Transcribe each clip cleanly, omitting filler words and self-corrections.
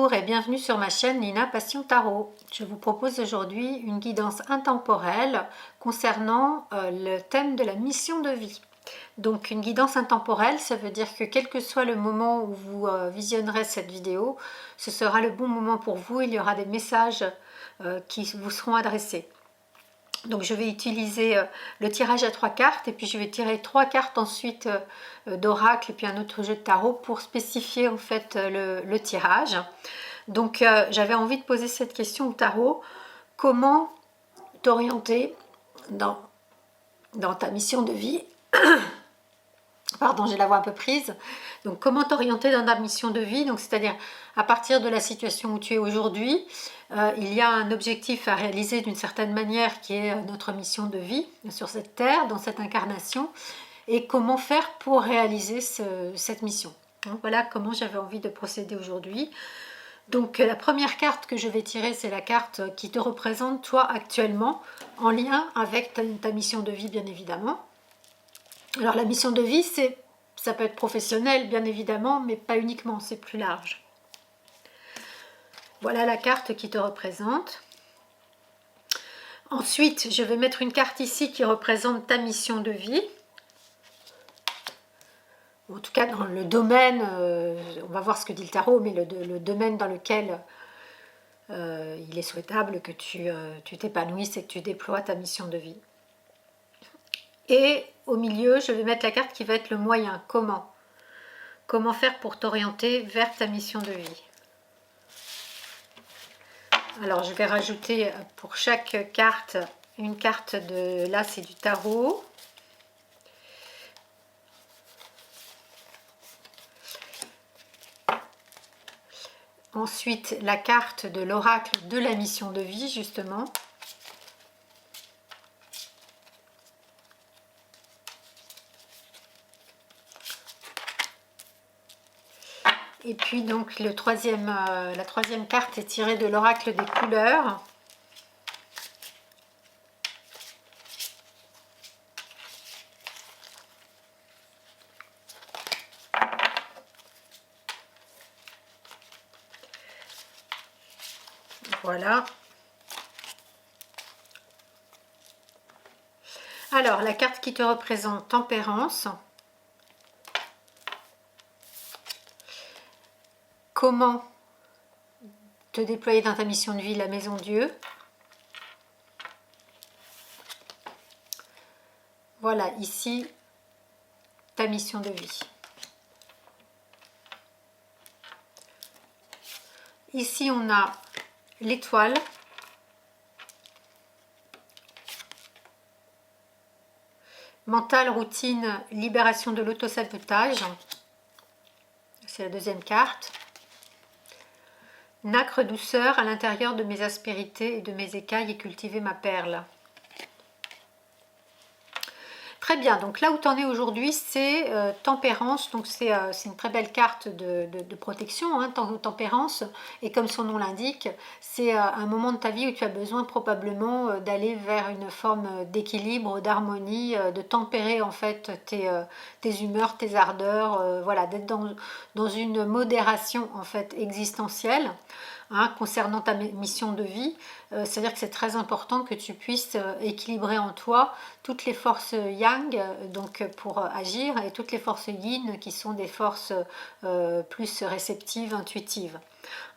Bonjour et bienvenue sur ma chaîne Nina Passion Tarot. Je vous propose aujourd'hui une guidance intemporelle concernant le thème de la mission de vie. Donc une guidance intemporelle, ça veut dire que quel que soit le moment où vous visionnerez cette vidéo, ce sera le bon moment pour vous, il y aura des messages qui vous seront adressés. Donc je vais utiliser le tirage à 3 cartes et puis je vais tirer 3 cartes ensuite d'oracle et puis un autre jeu de tarot pour spécifier en fait le tirage. Donc j'avais envie de poser cette question au tarot: comment t'orienter dans ta mission de vie? Pardon, j'ai la voix un peu prise. Donc comment t'orienter dans ta mission de vie? Donc c'est-à-dire à partir de la situation où tu es aujourd'hui, il y a un objectif à réaliser d'une certaine manière qui est notre mission de vie sur cette terre, dans cette incarnation, et comment faire pour réaliser cette mission. Donc, voilà comment j'avais envie de procéder aujourd'hui. Donc la première carte que je vais tirer, c'est la carte qui te représente toi actuellement, en lien avec ta mission de vie bien évidemment. Alors la mission de vie, ça peut être professionnel bien évidemment, mais pas uniquement, c'est plus large. Voilà la carte qui te représente. Ensuite, je vais mettre une carte ici qui représente ta mission de vie. En tout cas, dans le domaine, on va voir ce que dit le tarot, mais le domaine dans lequel il est souhaitable que tu t'épanouisses et que tu déploies ta mission de vie. Et au milieu, je vais mettre la carte qui va être le moyen. Comment faire pour t'orienter vers ta mission de vie? Alors, je vais rajouter pour chaque carte une carte de... Là, c'est du tarot. Ensuite, la carte de l'oracle de la mission de vie, justement. Et puis donc la troisième carte est tirée de l'oracle des couleurs. Voilà. Alors la carte qui te représente Tempérance. Comment te déployer dans ta mission de vie, la Maison Dieu. Voilà, ici, ta mission de vie. Ici, on a l'étoile. Mental, routine, libération de l'autosabotage. C'est la deuxième carte. Nacre, douceur à l'intérieur de mes aspérités et de mes écailles et cultiver ma perle. Très bien, donc là où tu en es aujourd'hui, c'est Tempérance. Donc c'est une très belle carte de protection, hein, Tempérance. Et comme son nom l'indique, c'est un moment de ta vie où tu as besoin probablement d'aller vers une forme d'équilibre, d'harmonie, de tempérer en fait tes humeurs, tes ardeurs, voilà, d'être dans une modération en fait existentielle. Hein, concernant ta mission de vie, c'est-à-dire que c'est très important que tu puisses équilibrer en toi toutes les forces yang donc pour agir, et toutes les forces yin qui sont des forces plus réceptives, intuitives.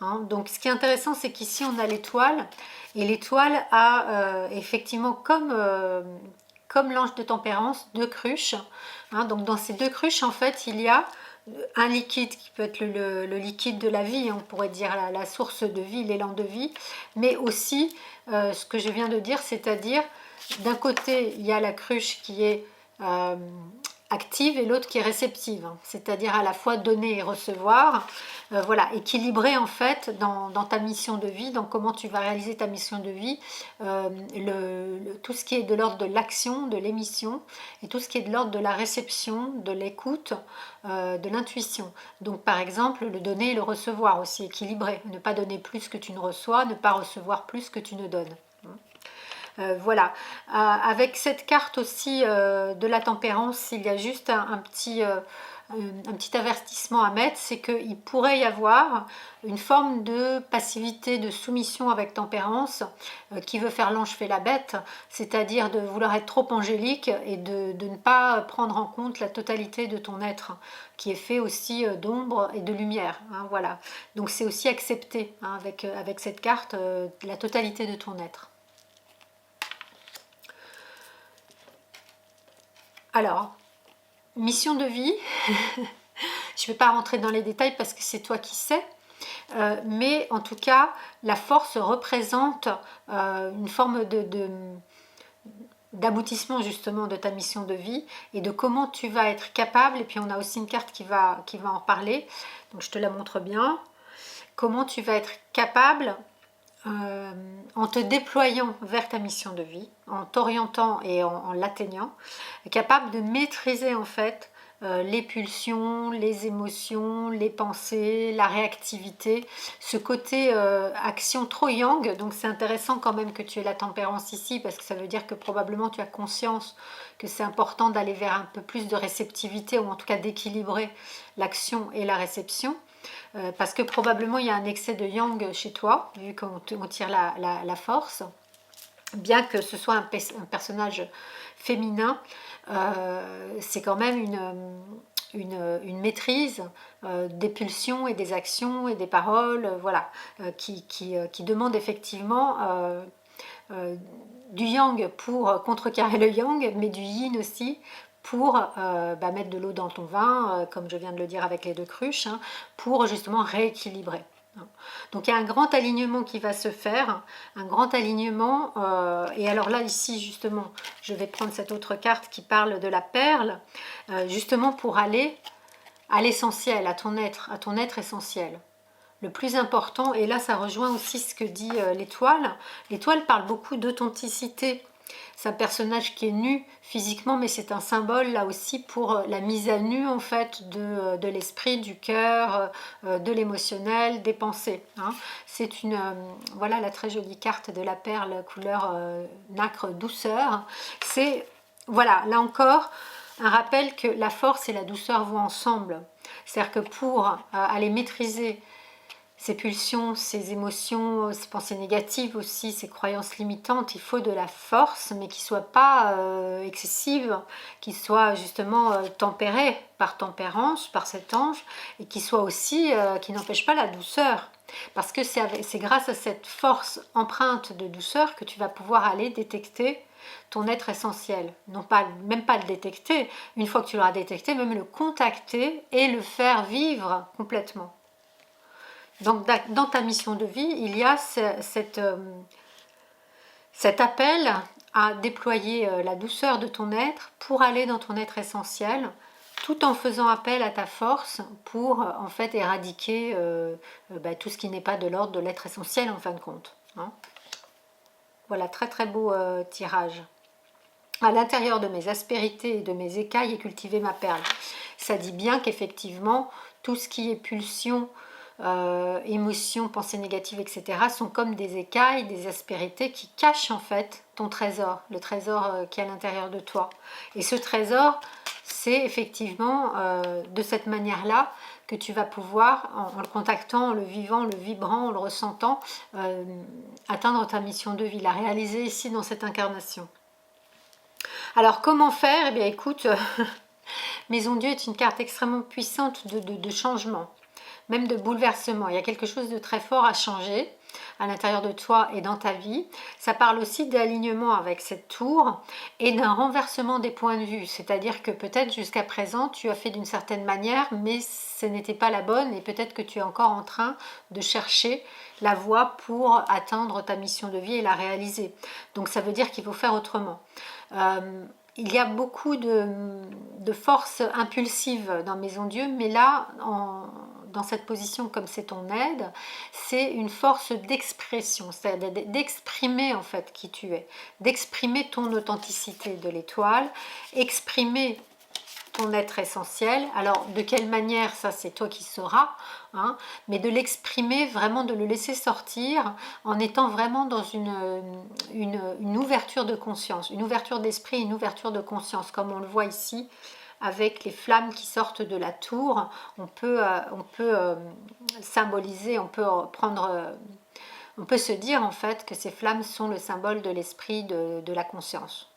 Hein, donc ce qui est intéressant, c'est qu'ici on a l'étoile, et l'étoile a effectivement comme l'ange de Tempérance, deux cruches. Hein, donc dans ces deux cruches en fait il y a un liquide qui peut être le liquide de la vie, on pourrait dire la source de vie, l'élan de vie, mais aussi ce que je viens de dire, c'est-à-dire d'un côté il y a la cruche qui est active et l'autre qui est réceptive, hein, c'est-à-dire à la fois donner et recevoir, voilà, équilibrer en fait dans ta mission de vie, dans comment tu vas réaliser ta mission de vie, tout ce qui est de l'ordre de l'action, de l'émission, et tout ce qui est de l'ordre de la réception, de l'écoute, de l'intuition. Donc par exemple le donner et le recevoir aussi équilibré, ne pas donner plus que tu ne reçois, ne pas recevoir plus que tu ne donnes. Voilà, avec cette carte aussi de la Tempérance, il y a juste un petit un petit avertissement à mettre, c'est qu'il pourrait y avoir une forme de passivité, de soumission avec tempérance qui veut faire l'ange fait la bête, c'est-à-dire de vouloir être trop angélique et de ne pas prendre en compte la totalité de ton être, qui est fait aussi d'ombre et de lumière. Hein, voilà. Donc c'est aussi accepter hein, avec cette carte la totalité de ton être. Alors, mission de vie, je ne vais pas rentrer dans les détails parce que c'est toi qui sais, mais en tout cas, la force représente une forme d'aboutissement justement de ta mission de vie et de comment tu vas être capable, et puis on a aussi une carte qui va en parler, donc je te la montre bien, comment tu vas être capable en te déployant vers ta mission de vie, en t'orientant et en l'atteignant, capable de maîtriser en fait les pulsions, les émotions, les pensées, la réactivité, ce côté action trop yang. Donc c'est intéressant quand même que tu aies la tempérance ici, parce que ça veut dire que probablement tu as conscience que c'est important d'aller vers un peu plus de réceptivité, ou en tout cas d'équilibrer l'action et la réception. Parce que probablement il y a un excès de yang chez toi, vu qu'on tire la force, bien que ce soit un personnage féminin, c'est quand même une maîtrise des pulsions et des actions et des paroles, voilà, qui demande effectivement du yang pour contrecarrer le yang, mais du yin aussi pour mettre de l'eau dans ton vin, comme je viens de le dire avec les deux cruches, hein, pour justement rééquilibrer. Donc il y a un grand alignement qui va se faire, un grand alignement, et alors là ici justement, je vais prendre cette autre carte qui parle de la perle, justement pour aller à l'essentiel, à ton être essentiel. Le plus important, et là ça rejoint aussi ce que dit l'étoile. L'étoile parle beaucoup d'authenticité. C'est un personnage qui est nu physiquement, mais c'est un symbole là aussi pour la mise à nu en fait de l'esprit, du cœur, de l'émotionnel, des pensées. Hein. C'est voilà la très jolie carte de la perle couleur nacre douceur. C'est voilà là encore un rappel que la force et la douceur vont ensemble. C'est-à-dire que pour aller maîtriser ces pulsions, ces émotions, ces pensées négatives aussi, ces croyances limitantes, il faut de la force, mais qui ne soit pas excessive, qui soit justement tempérée par tempérance, par cet ange, et qui soit aussi, qui n'empêche pas la douceur. Parce que c'est grâce à cette force empreinte de douceur que tu vas pouvoir aller détecter ton être essentiel. Non pas, même pas le détecter, une fois que tu l'auras détecté, même le contacter et le faire vivre complètement. Donc dans ta mission de vie, il y a cet appel à déployer la douceur de ton être pour aller dans ton être essentiel, tout en faisant appel à ta force pour en fait éradiquer tout ce qui n'est pas de l'ordre de l'être essentiel en fin de compte. Hein. Voilà, très très beau tirage. À l'intérieur de mes aspérités et de mes écailles est cultivée ma perle. Ça dit bien qu'effectivement, tout ce qui est pulsion, émotions, pensées négatives, etc. sont comme des écailles, des aspérités qui cachent en fait ton trésor, le trésor qui est à l'intérieur de toi. Et ce trésor, c'est effectivement de cette manière-là que tu vas pouvoir, en le contactant, en le vivant, en le vibrant, en le ressentant, atteindre ta mission de vie, la réaliser ici dans cette incarnation. Alors comment faire? Eh bien écoute, Maison Dieu est une carte extrêmement puissante de changement, même de bouleversement. Il y a quelque chose de très fort à changer à l'intérieur de toi et dans ta vie. Ça parle aussi d'alignement avec cette tour et d'un renversement des points de vue. C'est-à-dire que peut-être jusqu'à présent, tu as fait d'une certaine manière, mais ce n'était pas la bonne et peut-être que tu es encore en train de chercher la voie pour atteindre ta mission de vie et la réaliser. Donc ça veut dire qu'il faut faire autrement. Il y a beaucoup de force impulsive dans Maison Dieu, mais là, dans cette position, comme c'est ton aide, c'est une force d'expression, c'est-à-dire d'exprimer en fait qui tu es, d'exprimer ton authenticité de l'étoile, exprimer ton être essentiel. Alors de quelle manière, ça c'est toi qui sauras, hein, mais de l'exprimer, vraiment de le laisser sortir en étant vraiment dans une ouverture de conscience, une ouverture d'esprit, une ouverture de conscience, comme on le voit ici avec les flammes qui sortent de la tour, on peut symboliser, on peut prendre... on peut se dire en fait que ces flammes sont le symbole de l'esprit de la conscience.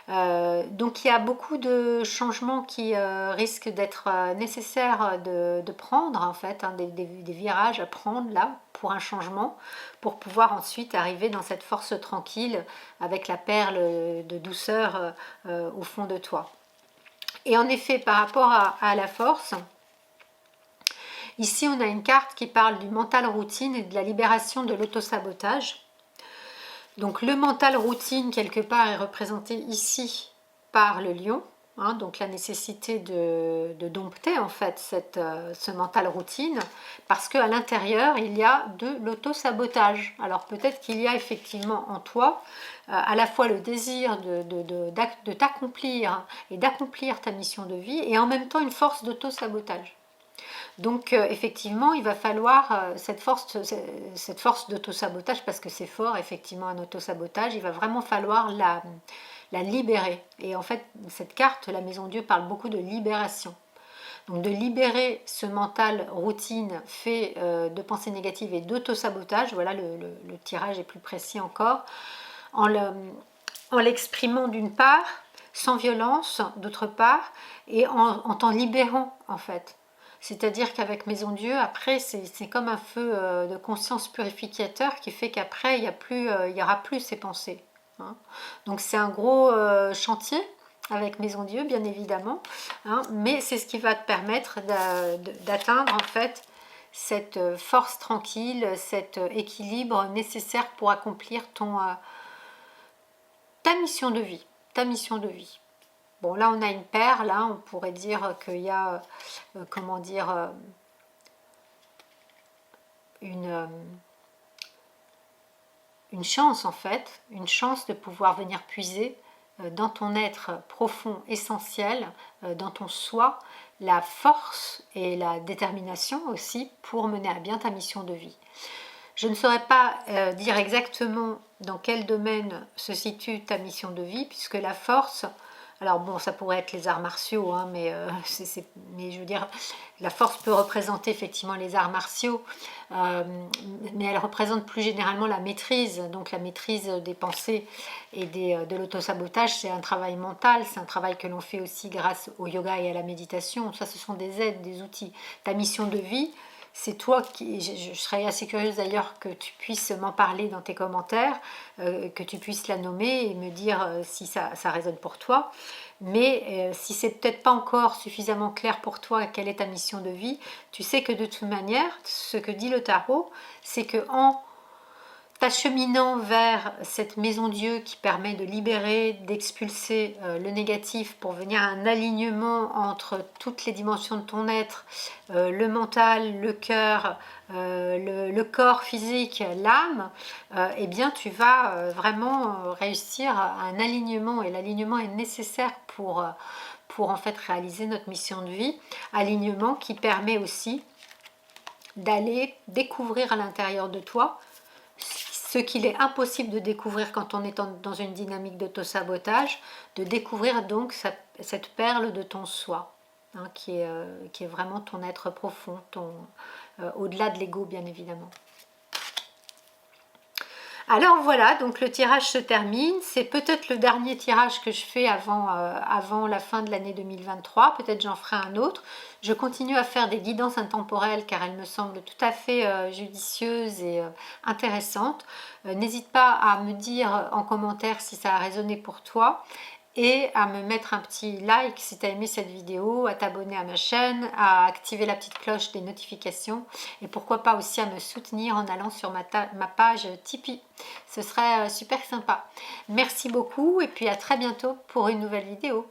Donc il y a beaucoup de changements qui risquent d'être nécessaires de prendre en fait, hein, des virages à prendre là pour un changement, pour pouvoir ensuite arriver dans cette force tranquille avec la perle de douceur au fond de toi. Et en effet, par rapport à la force, ici on a une carte qui parle du mental routine et de la libération de l'autosabotage. Donc le mental routine, quelque part, est représenté ici par le lion. Hein, donc la nécessité de dompter en fait ce mental routine, parce qu'à l'intérieur, il y a de l'auto-sabotage. Alors peut-être qu'il y a effectivement en toi à la fois le désir de t'accomplir et d'accomplir ta mission de vie, et en même temps une force d'auto-sabotage. Donc effectivement, il va falloir cette force d'auto-sabotage, parce que c'est fort effectivement un auto-sabotage, il va vraiment falloir la libérer. Et en fait, cette carte, la Maison Dieu, parle beaucoup de libération. Donc de libérer ce mental routine fait de pensées négatives et d'auto-sabotage, voilà, le tirage est plus précis encore, en l'exprimant d'une part, sans violence d'autre part, et en t'en libérant en fait. C'est-à-dire qu'avec Maison Dieu, après, c'est comme un feu de conscience purificateur qui fait qu'après, il y aura plus ces pensées. Hein. Donc c'est un gros chantier avec Maison Dieu, bien évidemment, hein, mais c'est ce qui va te permettre d'atteindre en fait cette force tranquille, cet équilibre nécessaire pour accomplir ta mission de vie, ta mission de vie. Bon, là, on a une perle, là, on pourrait dire qu'il y a, comment dire, une chance, en fait, une chance de pouvoir venir puiser dans ton être profond, essentiel, dans ton soi, la force et la détermination aussi pour mener à bien ta mission de vie. Je ne saurais pas dire exactement dans quel domaine se situe ta mission de vie, puisque la force... Alors bon, ça pourrait être les arts martiaux, hein, mais je veux dire, la force peut représenter effectivement les arts martiaux, mais elle représente plus généralement la maîtrise. Donc la maîtrise des pensées et de l'autosabotage, c'est un travail mental, c'est un travail que l'on fait aussi grâce au yoga et à la méditation. Ça, ce sont des aides, des outils. Ta mission de vie, c'est toi qui... Je serais assez curieuse d'ailleurs que tu puisses m'en parler dans tes commentaires, que tu puisses la nommer et me dire si ça résonne pour toi. Mais si c'est peut-être pas encore suffisamment clair pour toi quelle est ta mission de vie, tu sais que de toute manière, ce que dit le tarot, c'est que en t'acheminant vers cette maison Dieu qui permet de libérer, d'expulser le négatif pour venir à un alignement entre toutes les dimensions de ton être, le mental, le cœur, le corps physique, l'âme, eh bien tu vas vraiment réussir à un alignement, et l'alignement est nécessaire pour en fait réaliser notre mission de vie, alignement qui permet aussi d'aller découvrir à l'intérieur de toi ce qu'il est impossible de découvrir quand on est dans une dynamique d'auto-sabotage, de découvrir donc cette perle de ton soi, hein, qui est vraiment ton être profond, au-delà de l'ego bien évidemment. Alors voilà, donc le tirage se termine. C'est peut-être le dernier tirage que je fais avant la fin de l'année 2023. Peut-être j'en ferai un autre. Je continue à faire des guidances intemporelles car elles me semblent tout à fait judicieuses et intéressantes. N'hésite pas à me dire en commentaire si ça a résonné pour toi, et à me mettre un petit like si tu as aimé cette vidéo, à t'abonner à ma chaîne, à activer la petite cloche des notifications, et pourquoi pas aussi à me soutenir en allant sur ma page Tipeee. Ce serait super sympa. Merci beaucoup et puis à très bientôt pour une nouvelle vidéo.